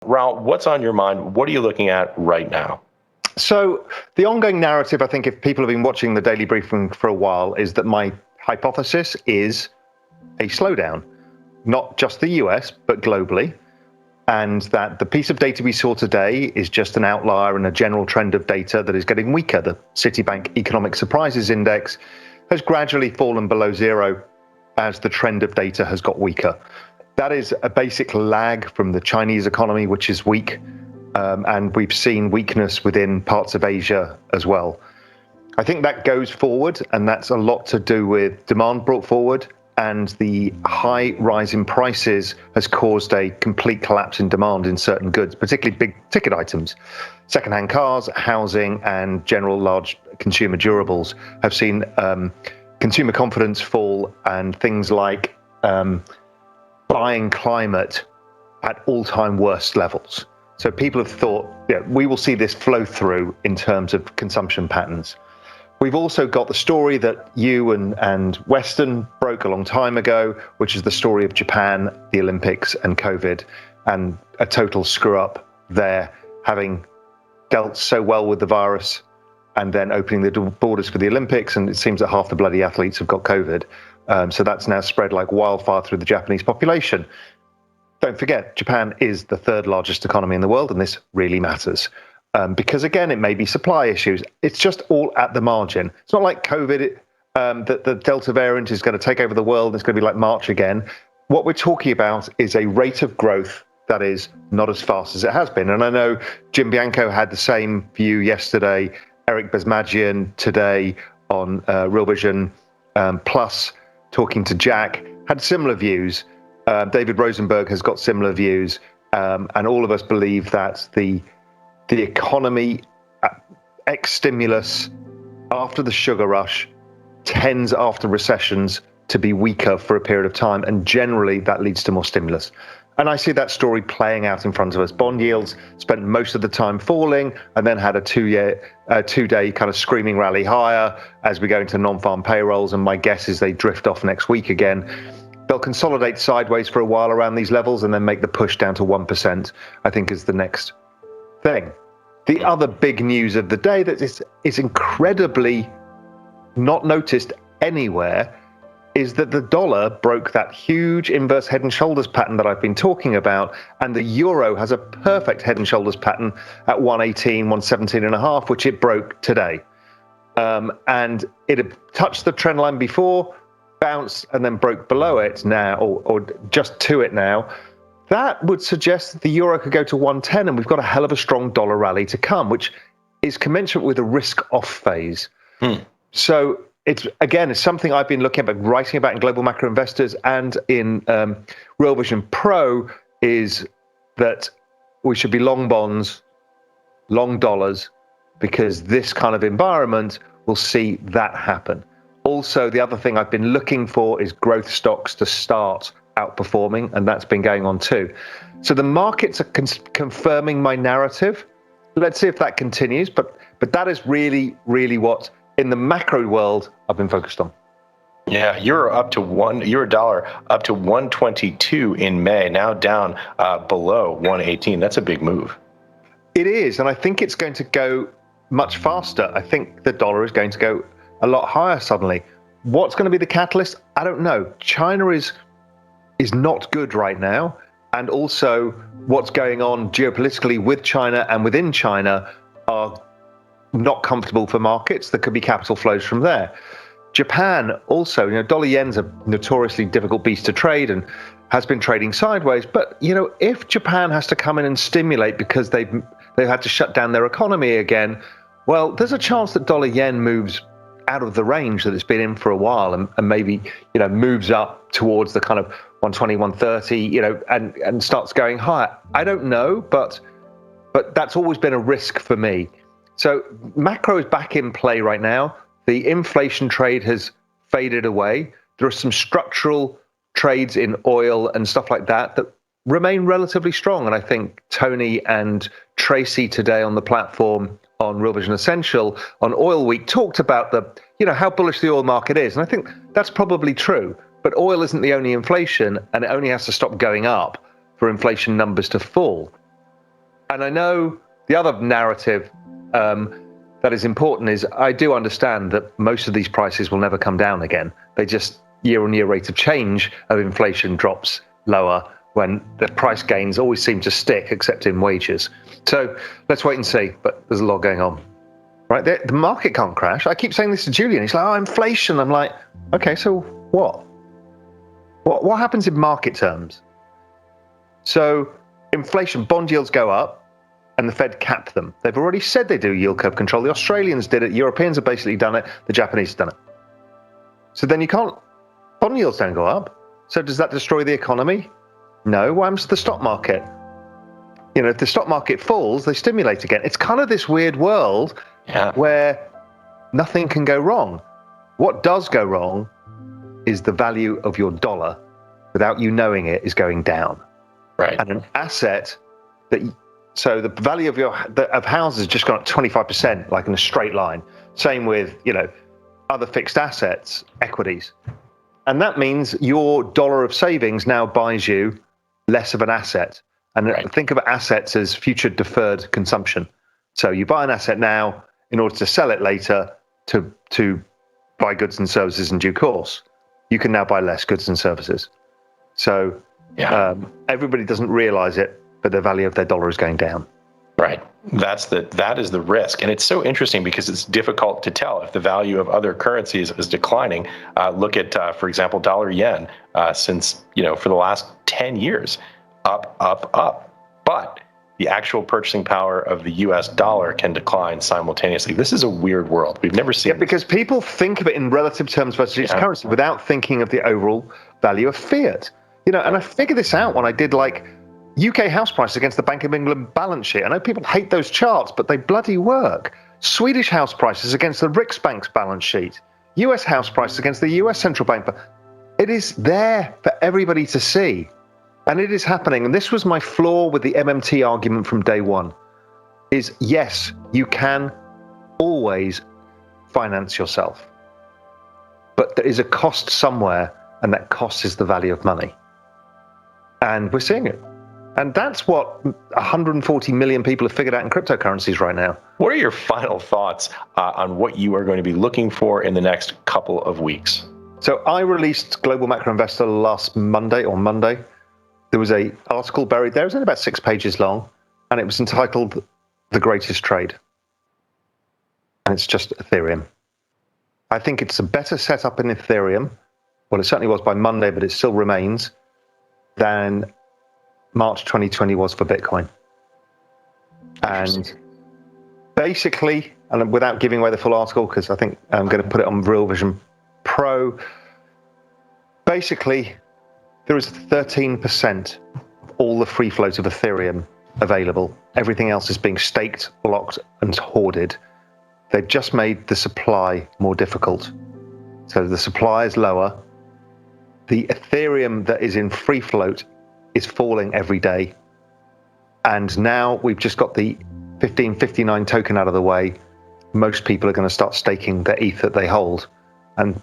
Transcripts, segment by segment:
Raoul, what's on your mind? What are you looking at right now? So the ongoing narrative, I think if people have been watching the daily briefing for a while, is that my hypothesis is a slowdown, not just the US, but globally. And that the piece of data we saw today is just an outlier in a general trend of data that is getting weaker. The Citibank Economic Surprises Index has gradually fallen below zero as the trend of data has got weaker. That is a basic lag from the Chinese economy, which is weak. And we've seen weakness within parts of Asia as well. I think that goes forward, and that's a lot to do with demand brought forward, and the high rise in prices has caused a complete collapse in demand in certain goods, particularly big ticket items. Secondhand cars, housing, and general large consumer durables have seen consumer confidence fall, and things like buying climate at all-time worst levels. So people have thought, yeah, we will see this flow through in terms of consumption patterns. We've also got the story that you and Western broke a long time ago, which is the story of Japan, the Olympics, and COVID, and a total screw up there, having dealt so well with the virus and then opening the borders for the Olympics, and it seems that half the bloody athletes have got COVID. So that's now spread like wildfire through the Japanese population. Don't forget, Japan is the third largest economy in the world, and this really matters. Because again, it may be supply issues. It's just all at the margin. It's not like COVID, that the Delta variant is going to take over the world. It's going to be like March again. What we're talking about is a rate of growth that is not as fast as it has been. And I know Jim Bianco had the same view yesterday. Eric Besmagian today on Real Vision Plus, talking to Jack, had similar views. David Rosenberg has got similar views. And all of us believe that the economy, ex-stimulus, after the sugar rush, tends after recessions to be weaker for a period of time, and generally that leads to more stimulus. And I see that story playing out in front of us. Bond yields spent most of the time falling, and then had a two-day kind of screaming rally higher as we go into non-farm payrolls, and my guess is they drift off next week again. They'll consolidate sideways for a while around these levels and then make the push down to 1%, I think, is the next thing. The other big news of the day that is incredibly not noticed anywhere is that the dollar broke that huge inverse head and shoulders pattern that I've been talking about, and the euro has a perfect head and shoulders pattern at 118, 117.5, which it broke today. And it had touched the trend line before, bounced, and then broke below it now, or just to it now. That would suggest that the euro could go to 110, and we've got a hell of a strong dollar rally to come, which is commensurate with a risk-off phase. So it's something I've been looking at, writing about in Global Macro Investors and in Real Vision Pro, is that we should be long bonds, long dollars, because this kind of environment will see that happen. Also, the other thing I've been looking for is growth stocks to start outperforming, and that's been going on too. So the markets are confirming my narrative. Let's see if that continues, but that is really, really what, in the macro world, I've been focused on. Yeah, you're a dollar up to 122 in May, now down below 118. That's a big move. It is, and I think it's going to go much faster. I think the dollar is going to go a lot higher suddenly. What's going to be the catalyst? I don't know. China is not good right now, and also what's going on geopolitically with China and within China are not comfortable for markets. There could be capital flows from there. Japan also, dollar yen's a notoriously difficult beast to trade and has been trading sideways. But if Japan has to come in and stimulate because they've had to shut down their economy again, well, there's a chance that dollar yen moves out of the range that it's been in for a while, and maybe moves up towards the kind of 120, 130, and starts going higher. I don't know, but that's always been a risk for me. So macro is back in play right now. The inflation trade has faded away. There are some structural trades in oil and stuff like that remain relatively strong. And I think Tony and Tracy today on the platform on Real Vision Essential on Oil Week talked about how bullish the oil market is. And I think that's probably true. But oil isn't the only inflation, and it only has to stop going up for inflation numbers to fall. And I know the other narrative that is important is I do understand that most of these prices will never come down again. They just year-on-year rate of change of inflation drops lower when the price gains always seem to stick, except in wages. So let's wait and see. But there's a lot going on. Right, the market can't crash. I keep saying this to Julian. He's like, "Oh, inflation." I'm like, "Okay, so what? What happens in market terms?" So inflation, bond yields go up, and the Fed cap them. They've already said they do yield curve control. The Australians did it. Europeans have basically done it. The Japanese have done it. So then you can't. Bond yields don't go up. So does that destroy the economy? No. What happens to the stock market? You know, if the stock market falls, they stimulate again. It's kind of this weird world where nothing can go wrong. What does go wrong is the value of your dollar, without you knowing it, is going down. Right. And an asset so the value of houses has just gone up 25%, like in a straight line. Same with, other fixed assets, equities. And that means your dollar of savings now buys you less of an asset. And think of assets as future deferred consumption. So you buy an asset now in order to sell it later to buy goods and services in due course. You can now buy less goods and services. So everybody doesn't realize it, but the value of their dollar is going down. Right. That is the risk. And it's so interesting because it's difficult to tell if the value of other currencies is declining. Look at, for example, dollar yen, since, for the last 10 years, up. But the actual purchasing power of the US dollar can decline simultaneously. This is a weird world. We've never seen because people think of it in relative terms versus its currency without thinking of the overall value of fiat. And I figured this out when I did UK house prices against the Bank of England balance sheet. I know people hate those charts, but they bloody work. Swedish house prices against the Riksbank's balance sheet. US house prices against the US central bank. It is there for everybody to see. And it is happening. And this was my flaw with the MMT argument from day one, is yes, you can always finance yourself. But there is a cost somewhere, and that cost is the value of money. And we're seeing it. And that's what 140 million people have figured out in cryptocurrencies right now. What are your final thoughts on what you are going to be looking for in the next couple of weeks? So I released Global Macro Investor last Monday. There was an article buried there. It was only about 6 pages long, and it was entitled The Greatest Trade. And it's just Ethereum. I think it's a better setup in Ethereum. Well, it certainly was by Monday, but it still remains, than March 2020 was for Bitcoin. And basically, and without giving away the full article, because I think I'm going to put it on Real Vision Pro, basically, there is 13% of all the free float of Ethereum available. Everything else is being staked, blocked, and hoarded. They've just made the supply more difficult. So the supply is lower. The Ethereum that is in free float is falling every day. And now we've just got the 1559 token out of the way. Most people are going to start staking the ETH that they hold. And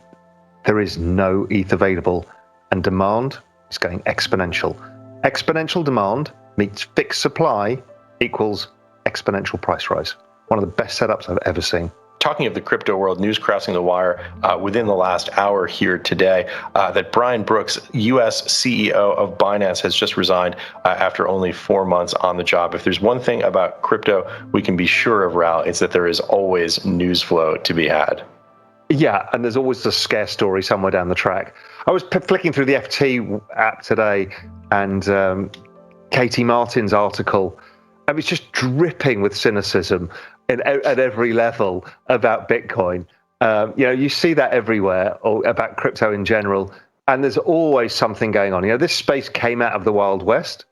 there is no ETH available. And demand is going exponential. Exponential demand meets fixed supply equals exponential price rise. One of the best setups I've ever seen. Talking of the crypto world, news crossing the wire within the last hour here today, that Brian Brooks, U.S. CEO of Binance, has just resigned after only 4 months on the job. If there's one thing about crypto we can be sure of, Raoul, it's that there is always news flow to be had. Yeah, and there's always a scare story somewhere down the track. I was flicking through the FT app today, and Katie Martin's article, and it's just dripping with cynicism at every level about Bitcoin. You see that everywhere, or about crypto in general, and there's always something going on. This space came out of the Wild West.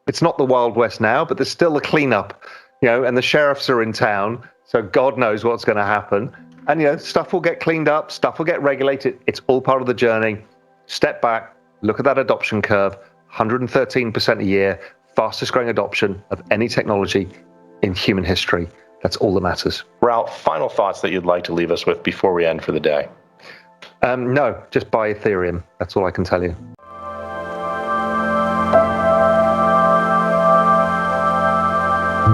It's not the Wild West now, but there's still a cleanup, and the sheriffs are in town, so God knows what's going to happen. And, stuff will get cleaned up, stuff will get regulated. It's all part of the journey. Step back, look at that adoption curve, 113% a year, fastest growing adoption of any technology in human history. That's all that matters. Raoul, final thoughts that you'd like to leave us with before we end for the day? No, just buy Ethereum. That's all I can tell you.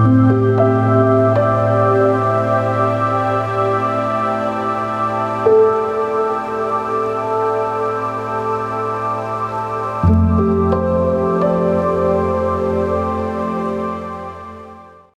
you.